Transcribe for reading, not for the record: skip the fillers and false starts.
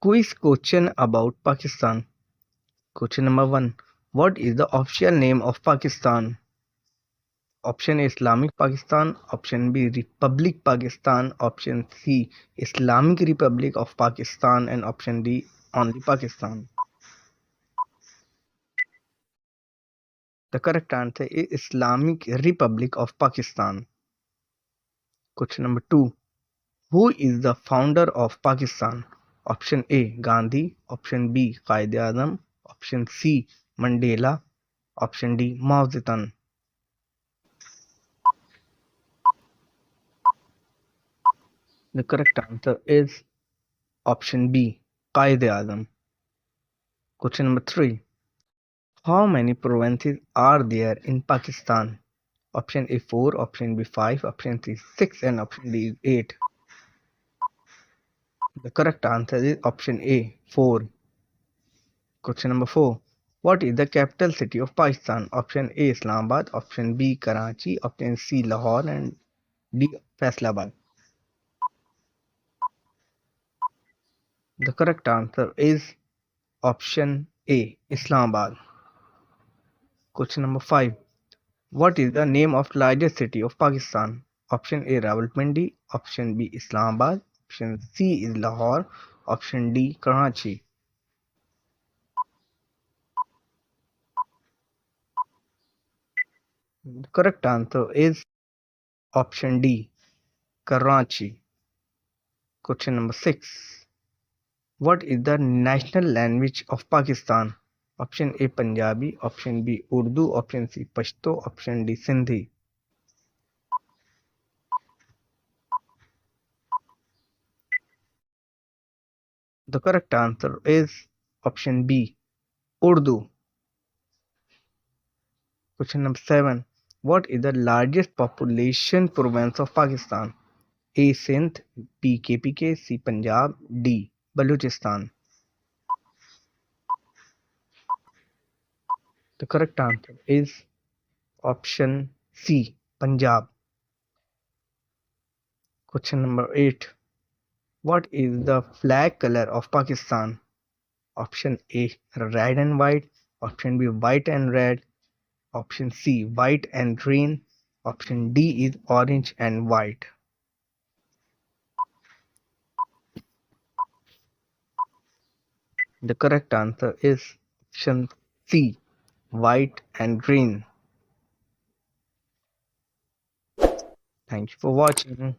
Quiz question about Pakistan. Question number 1. What is the official name of Pakistan? Option A Islamic Pakistan, option B Republic Pakistan, option C Islamic Republic of Pakistan, and option D only Pakistan. The correct answer is Islamic Republic of Pakistan. Question number 2. Who is the founder of Pakistan? Option A Gandhi, option B Quaid-e-Azam, option C Mandela, option D Mao Zedong. The correct answer is option B Quaid-e-Azam. Question number 3. How many provinces are there in Pakistan? Option A 4, option B 5, option C 6, and option D is 8. The correct answer is option A 4. Question number 4. What is the capital city of Pakistan? Option A Islamabad, option B Karachi, option C Lahore, and D Faisalabad. The correct answer is option A Islamabad. Question number 5. What is the name of largest city of Pakistan? Option A Rawalpindi, option B Islamabad, option C is Lahore, option D Karachi. The correct answer is option D Karachi. Question number 6. What is the national language of Pakistan? Option A Punjabi, option B Urdu, option C Pashto, option D Sindhi. The correct answer is option B Urdu. Question number 7. What is the largest population province of Pakistan? A Sindh, B KPK, C Punjab, D Balochistan. The correct answer is option C Punjab. Question number 8. What is the flag color of Pakistan? Option A red and white, option B white and red, option C white and green, option D is orange and white. The correct answer is option C white and green. Thank you for watching.